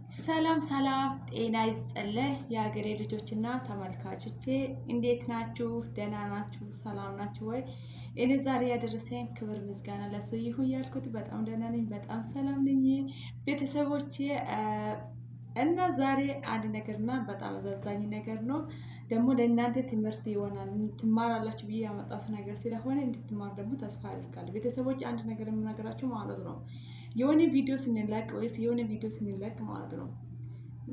ሰላም ሰላም፣ ጤና ይስጥልህ የሀገሬ ልጆችና ተመልካቾቼ እንዴት ናችሁ? ደህና ናችሁ? ሰላም ናችሁ ወይ? እኔ ዛሬ ያደረሰኝ ክብር ምስጋና ለሱ ይሁን ያልኩት በጣም ደህና ነኝ፣ በጣም ሰላም ነኝ ቤተሰቦቼ። እና ዛሬ አንድ ነገርና በጣም አዛዛኝ ነገር ነው ደግሞ ለእናንተ ትምህርት ይሆናል ትማራላችሁ ብዬ ያመጣሁት ነገር ስለሆነ እንድትማሩ ደግሞ ተስፋ አድርጋለሁ። ቤተሰቦች አንድ ነገር የምነግራችሁ ማለት ነው የሆነ ቪዲዮ ስንለቅ ወይስ የሆነ ቪዲዮ ስንለቅ ማለት ነው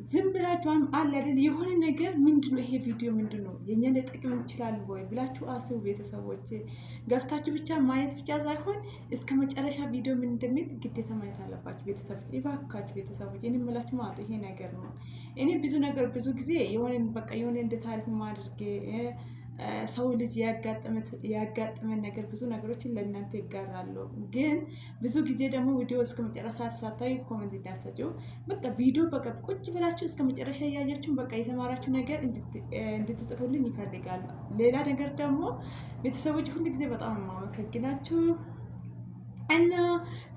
ዝም ብላችኋም አለ አይደል የሆነ ነገር ምንድነው ይሄ ቪዲዮ ምንድነው የኛን ሊጠቅም ይችላል ወይ ብላችሁ አስቡ ቤተሰቦች። ገብታችሁ ብቻ ማየት ብቻ ሳይሆን እስከ መጨረሻ ቪዲዮ ምን እንደሚል ግዴታ ማየት አለባችሁ ቤተሰቦች። ይባካችሁ ቤተሰቦች እኔ የምላችሁ ማለት ይሄ ነገር ነው። እኔ ብዙ ጊዜ የሆነ እንደ ታሪክ ማድረግ ሰው ልጅ ያጋጠመን ነገር ብዙ ነገሮችን ለእናንተ ይጋራሉ። ግን ብዙ ጊዜ ደግሞ ቪዲዮ እስከ መጨረሻ ሳታዩ ኮሜንት እንዳሰጪው በቃ ቪዲዮ በቃ ቁጭ ብላችሁ እስከ መጨረሻ እያያችሁ በቃ የተማራችሁ ነገር እንድትጽፉልኝ ይፈልጋል። ሌላ ነገር ደግሞ ቤተሰቦች ሁሉ ጊዜ በጣም የማመሰግናችሁ እና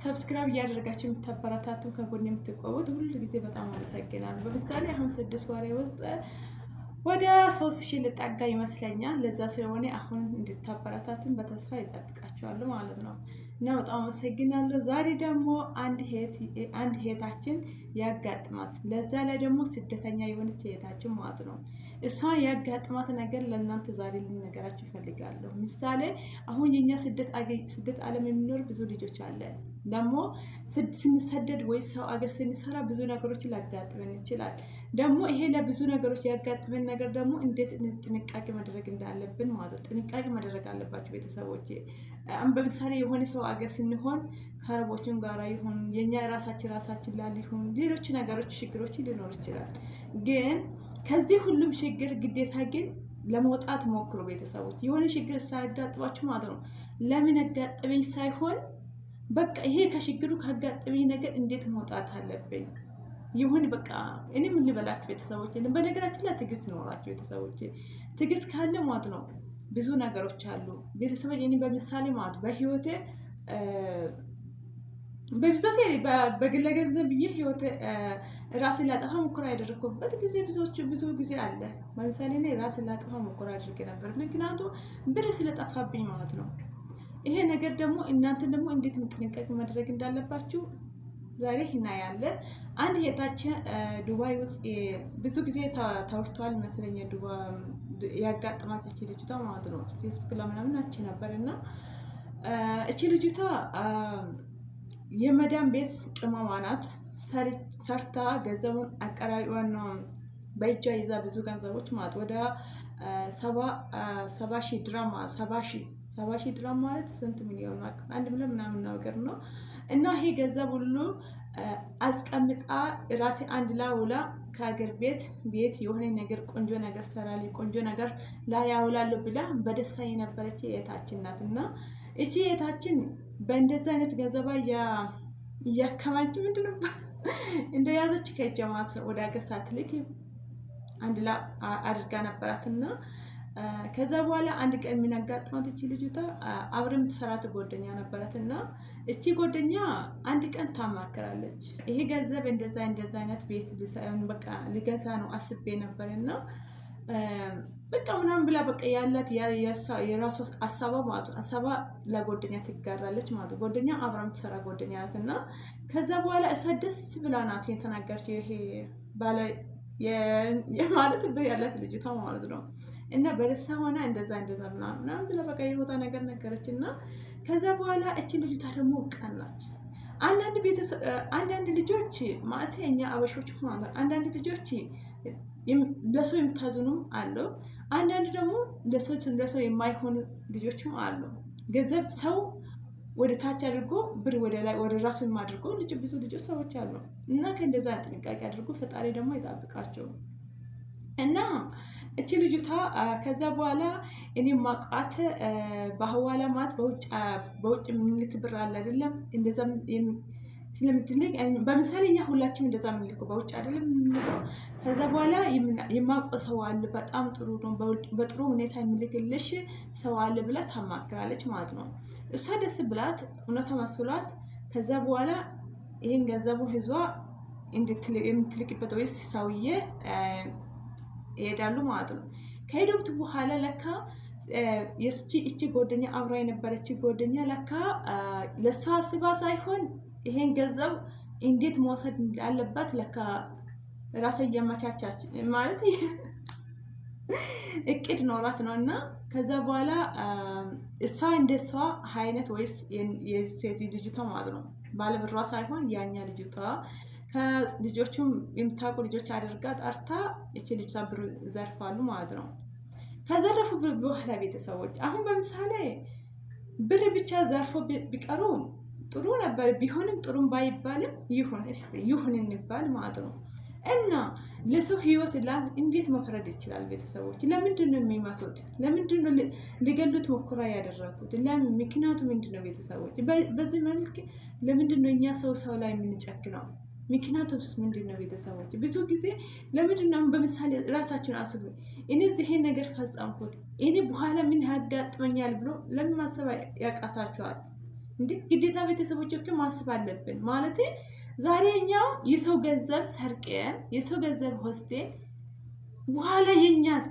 ሰብስክራይብ እያደረጋችሁ የምታበረታቱ ከጎን የምትቆሙት ሁሉ ጊዜ በጣም አመሰግናለሁ። በምሳሌ አሁን 6 ወር ውስጥ ወደ 3000 ልጠጋ ይመስለኛል። ለዛ ስለሆነ አሁን እንድታበረታቱን በተስፋ ይጠብቃችኋለሁ ማለት ነው። እና በጣም አመሰግናለሁ። ዛሬ ደግሞ አንድ እህታችን ያጋጥማት ለዛ ላይ ደግሞ ስደተኛ የሆነች እህታችን ማለት ነው እሷ ያጋጥማት ነገር ለእናንተ ዛሬ ልንነገራችሁ ይፈልጋለሁ። ምሳሌ አሁን የኛ ስደት ዓለም የሚኖር ብዙ ልጆች አለ ደግሞ ስንሰደድ ወይ ሰው አገር ስንሰራ ብዙ ነገሮችን ሊያጋጥመን ይችላል። ደግሞ ይሄ ለብዙ ነገሮች ያጋጥመን ነገር ደግሞ እንዴት ጥንቃቄ ማድረግ እንዳለብን ማለት ነው። ጥንቃቄ ማድረግ አለባችሁ ቤተሰቦች። በምሳሌ የሆነ ሰው አገር ስንሆን ከአረቦችን ጋር ይሁን የኛ ራሳችን ላይ ይሁን ሌሎች ነገሮች ችግሮች ሊኖር ይችላል። ግን ከዚህ ሁሉም ችግር ግዴታ ግን ለመውጣት ሞክሩ ቤተሰቦች። የሆነ ችግር ሳያጋጥማችሁ ማለት ነው ለምን አጋጠመኝ ሳይሆን በቃ ይሄ ከችግሩ ካጋጠመኝ ነገር እንዴት መውጣት አለብኝ ይሁን በቃ እኔ ምን ልበላችሁ ቤተሰቦች። በነገራችን ላይ ትዕግስት ኖራችሁ ቤተሰቦች። ትዕግስት ካለ ማለት ነው ብዙ ነገሮች አሉ ቤተሰቦች። እኔ በምሳሌ ማለት በህይወቴ በብዛት በግለ ገንዘብ ብዬ ህይወቴ ራሴን ላጠፋ ሙከራ ያደረኩበት ጊዜ ብዙ ጊዜ አለ። በምሳሌ እኔ ራሴን ላጠፋ ሙከራ አድርጌ ነበር፣ ምክንያቱም ብር ስለጠፋብኝ ማለት ነው። ይሄ ነገር ደግሞ እናንተን ደግሞ እንዴት ጥንቃቄ ማድረግ እንዳለባችሁ ዛሬ እናያለን። አንድ እህታችን ዱባይ ውስጥ ብዙ ጊዜ ታውርቷል ይመስለኛል ያጋጠማት እቺ ልጅቷ ማለት ነው። ፌስቡክ ለምናምን አቺ ነበር እና እቺ ልጅቷ የመዳም ቤት ቅመሟ ናት። ሰርታ ገንዘቡን አቀራሪዋን ነው በእጇ ይዛ ብዙ ገንዘቦች ማለት ወደ 70,000 ድራም 70,000 ድራም ማለት ስንት ሚሊዮን ነው? 1 ሚሊዮን ምናምን ነገር ነው። እና ይሄ ገንዘብ ሁሉ አስቀምጣ ራሴ አንድ ላይ ውላ ከሀገር ቤት የሆነ ነገር ቆንጆ ነገር ሰራልኝ ቆንጆ ነገር ላይ ያውላለሁ ብላ በደስታ የነበረች እህታችን ናት። እና እቺ እህታችን በእንደዚህ አይነት ገንዘባ እያከማች ምንድነው እንደያዘች ከጀማት ወደ ሀገር ሳትልክ አንድ ላይ አድርጋ ነበራትና ከዛ በኋላ አንድ ቀን የሚያጋጥማት እቺ ልጅቷ አብረን የምትሰራት ጓደኛ ነበራትና እቺ ጓደኛ አንድ ቀን ታማክራለች። ይሄ ገንዘብ እንደዛ አይነት ቤት በቃ ሊገዛ ነው አስቤ ነበርና በቃ ምናምን ብላ በቃ ያላት የራሷ ሀሳባ ማለት ነው። ሀሳባ ለጓደኛ ትጋራለች ማለት ነው። ጓደኛ አብረን የምትሰራ ጓደኛ ናትና ከዛ በኋላ እሷ ደስ ብላ ናት የተናገረችው ይሄ ባለ የማለት ብር ያላት ልጅቷ ማለት ነው። እና በደስታ ሆና እንደዛ ምናምን ብላ በቃ የሆታ ነገር ነገረች። እና ከዛ በኋላ እቺ ልጅቷ ደግሞ ቀናች። አንዳንድ ልጆች ማለት እኛ አበሾች ማለት አንዳንድ ልጆች ለሰው የምታዝኑም አለው። አንዳንድ ደግሞ ለሰው የማይሆኑ ልጆችም አሉ። ገንዘብ ሰው ወደ ታች አድርጎ ብር ወደ ላይ ወደ ራሱ የማድርጎ ብዙ ልጆች ሰዎች አሉ። እና ከእንደዛ ጥንቃቄ አድርጎ ፈጣሪ ደግሞ ይጠብቃቸው። እና እቺ ልጅቷ ከዛ በኋላ እኔ ማቃተ በህዋላ ማለት በውጭ የምንልክ ብር አለ አይደለም እንደዛ ስለምትልክ በምሳሌ እኛ ሁላችንም እንደዛ የምንልከው በውጭ አይደለም የምንልከው። ከዛ በኋላ የማውቀው ሰው አለ በጣም ጥሩ ነው በጥሩ ሁኔታ የሚልክልሽ ሰው አለ ብላ ታማክራለች ማለት ነው። እሷ ደስ ብላት እውነታ መስሏት ከዛ በኋላ ይሄን ገንዘቡ ይዟ የምትልክበት ወይስ ሰውዬ ይሄዳሉ ማለት ነው። ከሄዱት በኋላ ለካ እቺ ጓደኛ አብራ የነበረች ጓደኛ ለካ ለሷ አስባ ሳይሆን ይሄን ገንዘብ እንዴት መውሰድ እንዳለባት ለካ ራሷ እያመቻቻች ማለት እቅድ ኖራት ነው። እና ከዛ በኋላ እሷ እንደሷ አይነት ወይስ የሴት ልጅቷ ማለት ነው ባለብሯ ሳይሆን ያኛ ልጅቷ ከልጆቹም የምታውቁ ልጆች አድርጋ ጠርታ እቺ ልጅቷ ብር ዘርፋሉ ማለት ነው። ከዘረፉ በኋላ ቤተሰቦች አሁን በምሳሌ ብር ብቻ ዘርፎ ቢቀሩ ጥሩ ነበር። ቢሆንም ጥሩም ባይባልም ይሁን እንባል ማለት ነው። እና ለሰው ህይወት እንዴት መፍረድ ይችላል? ቤተሰቦች ለምንድን ነው የሚመቱት? ለምንድን ነው ሊገሉት ሙከራ ያደረጉት? ለምን? ምክንያቱ ምንድን ነው? ቤተሰቦች በዚህ መልክ ለምንድን ነው እኛ ሰው ላይ የምንጨክነው? ምክንያቱስ ምንድን ነው? ቤተሰቦች ብዙ ጊዜ ለምንድን ነው በምሳሌ ራሳችን አስቡ። እኔ ይሄን ነገር ፈጸምኩት እኔ በኋላ ምን ያጋጥመኛል ብሎ ለምን ማሰብ ያቃታችኋል? እንዴ ግዴታ ቤተሰቦች እኮ ማሰብ አለብን ማለት ዛሬ እኛው የሰው ገንዘብ ሰርቀን የሰው ገንዘብ ወስደን በኋላ የኛስ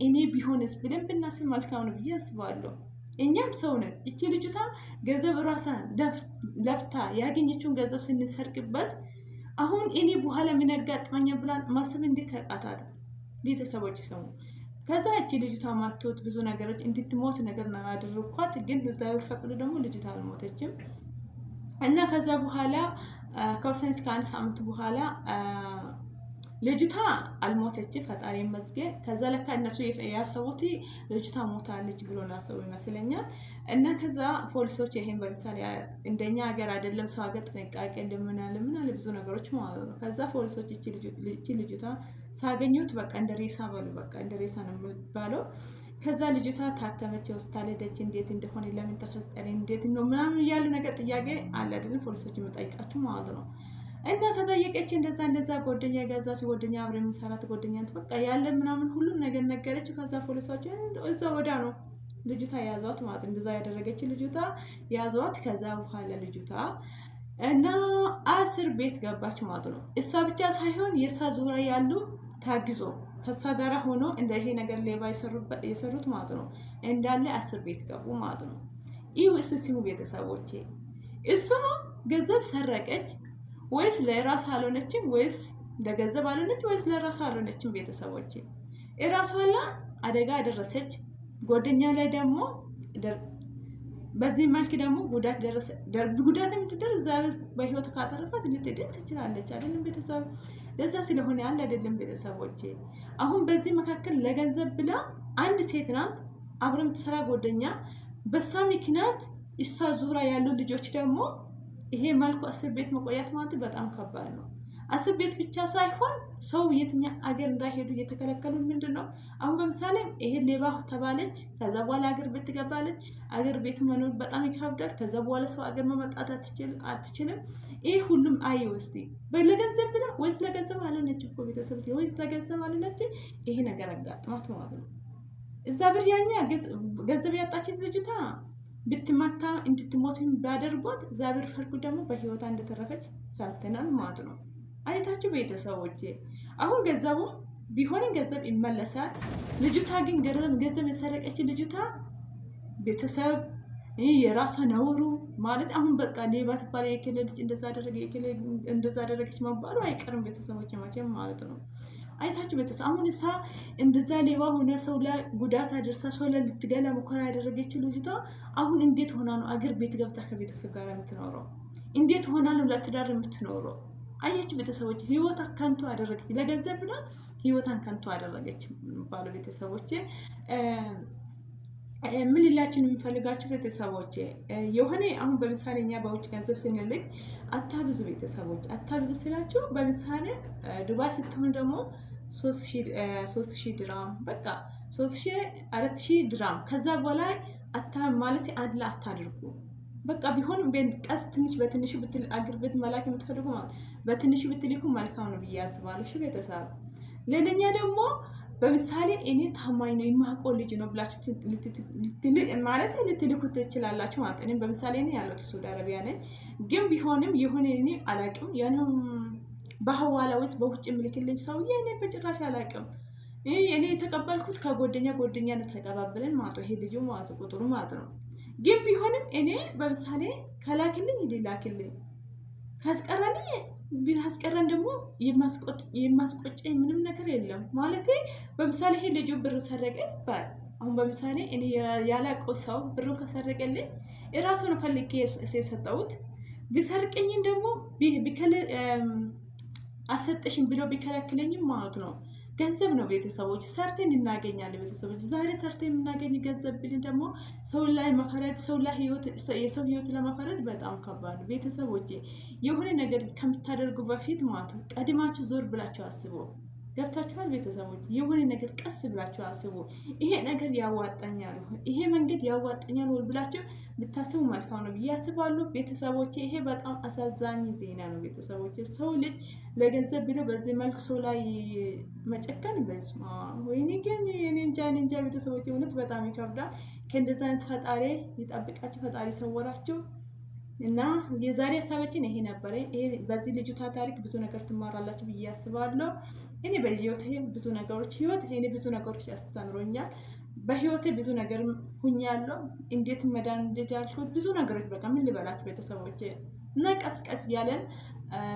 እኔ ቢሆንስ ብለን ብናስብ መልካም ነው ብዬ አስባለሁ። እኛም ሰው ነን። እቺ ልጅቷ ገንዘብ ራሷን ለፍታ ያገኘችውን ገንዘብ ስንሰርቅበት አሁን እኔ በኋላ ምን ያጋጥመኛል ብላ ማሰብ እንዴት ያቃታት? ቤተሰቦች ሰው ከዛ እቺ ልጅቷ ማቶት ብዙ ነገሮች እንድትሞት ነገር ነው ያደረኳት። ግን እግዚአብሔር ፈቅዶ ደግሞ ልጅቷ አልሞተችም። እና ከዛ በኋላ ከወሰነች ከአንድ ሳምንት በኋላ ልጅቷ አልሞተችም፣ ፈጣሪ ይመስገን። ከዛ ለካ እነሱ ያሰቡት ልጅቷ ሞታለች ብሎ ናሰቡ ይመስለኛል። እና ከዛ ፖሊሶች ይሄን በምሳሌ እንደኛ ሀገር አይደለም ሰው ሀገር ጥንቃቄ እንደምናለ ብዙ ነገሮች ማለት ነው። ከዛ ፖሊሶች እቺ ልጅቷ ሳገኙት በቃ እንደ ሬሳ በሉ፣ በቃ እንደ ሬሳ ነው የሚባለው። ከዛ ልጅቷ ታከመች፣ ሆስፒታል ሄደች። እንዴት እንደሆነ ለምን ተፈጠረ እንዴት ነው ምናምን እያሉ ነገር ጥያቄ አለ አይደለም ፖሊሶች የሚጠይቃችሁ ማለት ነው። እና ተጠየቀች። እንደዛ ጓደኛ የገዛች ጓደኛ አብረ የሚሰራት ጓደኛ በቃ ያለ ምናምን ሁሉም ነገር ነገረች። ከዛ ፖሊሶች እዛ ወዳ ነው ልጅቷ ያዟት ማለት እንደዛ ያደረገች ልጅቷ ያዟት። ከዛ በኋላ ልጅቷ እና 10 ቤት ገባች ማለት ነው። እሷ ብቻ ሳይሆን የእሷ ዙሪያ ያሉ ታግዞ ከሷ ጋር ሆኖ እንደ ይሄ ነገር ሌባ የሰሩት ማለት ነው እንዳለ 10 ቤት ገቡ ማለት ነው። ይህ ስሙ ቤተሰቦቼ እሷ ገንዘብ ሰረቀች ወይስ ለራስ አልሆነችም? ወይስ ለገንዘብ አልሆነች? ወይስ ለራስ አልሆነችም? ቤተሰቦቼ እራሷ ላይ አደጋ ደረሰች። ጓደኛ ላይ ደግሞ በዚህ መልክ ደግሞ ጉዳት ደረሰ። ጉዳት የምትደርስ እዛ በህይወት ካተረፋት ልትድን ትችላለች አይደለም ቤተሰብ? ለዛ ስለሆነ ያለ አይደለም ቤተሰቦቼ። አሁን በዚህ መካከል ለገንዘብ ብላ አንድ ሴት ናት አብረም ትሰራ ጓደኛ፣ በሷ ምክንያት እሷ ዙሪያ ያሉ ልጆች ደግሞ ይሄ መልኩ 10 ቤት መቆያት ማለት በጣም ከባድ ነው። 10 ቤት ብቻ ሳይሆን ሰው የትኛ አገር እንዳይሄዱ እየተከለከሉ ምንድነው? አሁን በምሳሌ ይሄ ሌባ ተባለች፣ ከዛ በኋላ አገር ቤት ትገባለች። አገር ቤት መኖር በጣም ይከብዳል። ከዛ በኋላ ሰው አገር መመጣት አትችልም። ይሄ ሁሉም አይወስዲ ለገንዘብ ብላ ወይስ ለገንዘብ አልሆነች እኮ ቤተሰብ ወይስ ለገንዘብ አልሆነች ይሄ ነገር አጋጥማት ማለት ነው። እዛ ብር ያኛ ገንዘብ ያጣች ልጅቷ ብትማታ እንድትሞት ቢያደርጓት እግዚአብሔር ፈርዱ ደግሞ በህይወቷ እንደተረፈች ሰምተናል ማለት ነው። አይታችሁ ቤተሰቦቼ አሁን ገንዘቡ ቢሆንም ገንዘብ ይመለሳል። ልጅቷ ግን ገንዘብ የሰረቀች ልጅቷ ቤተሰብ የራሷ ነውሩ ማለት አሁን በቃ ሌባ ትባል የክልል ልጅ እንደዛ አደረገች መባሉ አይቀርም ቤተሰቦች መቼም ማለት ነው። አይታችሁ ቤተሰብ አሁን እሷ እንደዛ ሌባ ሆነ ሰው ላይ ጉዳት አደርሳ ሰው ላይ ልትገላ ሙከራ ያደረገች ልጅቷ አሁን እንዴት ሆና ነው አገር ቤት ገብታ ከቤተሰብ ጋር የምትኖረው? እንዴት ሆና ነው ለትዳር የምትኖረው? አያችሁ ቤተሰቦች ህይወታ ከንቱ አደረገች። ለገንዘብ ብላ ህይወታን ከንቱ አደረገች ባሉ ቤተሰቦች ምን ሊላችን የምፈልጋችሁ ቤተሰቦች የሆነ አሁን በምሳሌ እኛ በውጭ ገንዘብ ስንልክ አታብዙ ቤተሰቦች፣ አታብዙ ስላችሁ በምሳሌ ዱባይ ስትሆን ደግሞ 3000 ድራም በቃ 4000 ድራም ከዛ በላይ ማለት አንድ ላይ አታድርጉ። በቃ ቢሆንም ቀስ ትንሽ በትንሹ ብትል አገር ቤት መላክ የምትፈልጉ ማለት በትንሹ ብትልኩ መልካም ነው ብዬ አስባለሁ። እሺ ቤተሰብ ሌላኛ ደግሞ በምሳሌ እኔ ታማኝ ነው የማውቀው ልጅ ነው ብላችሁ ማለት ልትልኩ ትችላላችሁ ማለት ነው። በምሳሌ እኔ ያለሁት ሳውዲ አረቢያ ነኝ፣ ግን ቢሆንም የሆነ እኔ አላውቅም በሐዋላ ውስጥ በውጭ ምልክልኝ ሰውዬ እኔ በጭራሽ አላውቅም። እኔ የተቀበልኩት ከጓደኛ ነው ተቀባብለን ማለት ነው። ይሄ ልጁ ማለት ቁጥሩ ማለት ነው። ግን ቢሆንም እኔ በምሳሌ ከላክልኝ ላክልኝ ካስቀረልኝ ቢያስቀረን ደግሞ የማስቆጨኝ ምንም ነገር የለም ማለት። በምሳሌ ይሄ ልጁ ብር ሰረቀ ይባል። አሁን በምሳሌ እኔ ያላቀው ሰው ብሩን ከሰረቀልኝ የራሱን ፈልጌ የሰጠሁት ቢሰርቀኝም ደግሞ አሰጠሽኝ ብሎ ቢከለክለኝም ማለት ነው ገንዘብ ነው። ቤተሰቦች ሰርተን እናገኛለን። ቤተሰቦች ዛሬ ሰርተን የምናገኝ ገንዘብ ብለን ደግሞ ሰው ላይ መፈረድ፣ የሰው ህይወት ለመፈረድ በጣም ከባድ ነው። ቤተሰቦች የሆነ ነገር ከምታደርጉ በፊት ማለት ነው ቀድማችሁ ዞር ብላችሁ አስቡ። ገብታችኋል? ቤተሰቦች የሆነ ነገር ቀስ ብላችሁ አስቡ። ይሄ ነገር ያዋጣኛል፣ ይሄ መንገድ ያዋጣኛል ብላችሁ ብታስቡ መልካም ነው ብዬ አስባለሁ። ቤተሰቦች ይሄ በጣም አሳዛኝ ዜና ነው። ቤተሰቦች ሰው ልጅ ለገንዘብ ብሎ በዚህ መልኩ ሰው ላይ መጨከን በስማ ወይኔ ግን እኔ እንጃ ቤተሰቦች እውነት በጣም ይከብዳል። ከእንደዚህ አይነት ፈጣሪ ይጠብቃችሁ፣ ፈጣሪ ሰወራችሁ። እና የዛሬ ሀሳባችን ይሄ ነበረ። በዚህ ልጅቷ ታሪክ ብዙ ነገር ትማራላችሁ ብዬ አስባለሁ። እኔ በህይወቴ ብዙ ነገሮች ያስተምሮኛል። በህይወቴ ብዙ ነገር ሁኛለሁ። እንዴት መዳን እንደቻልኩት ብዙ ነገሮች በቃ ምን ልበላችሁ ቤተሰቦቼ። እና ቀስ እያለን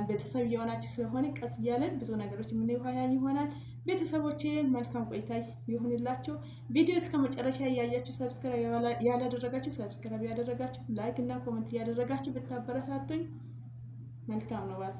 ቤተሰብ እየሆናችሁ ስለሆነ ቀስ እያለን ብዙ ነገሮች ምን ይሆናል። ቤተሰቦቼ መልካም ቆይታ ይሁንላችሁ። ቪዲዮ እስከ መጨረሻ እያያችሁ ሰብስክራይብ ያላደረጋችሁ ሰብስክራይብ ያደረጋችሁ፣ ላይክ እና ኮሜንት እያደረጋችሁ ብታበረታቱኝ መልካም ነው። ባሰ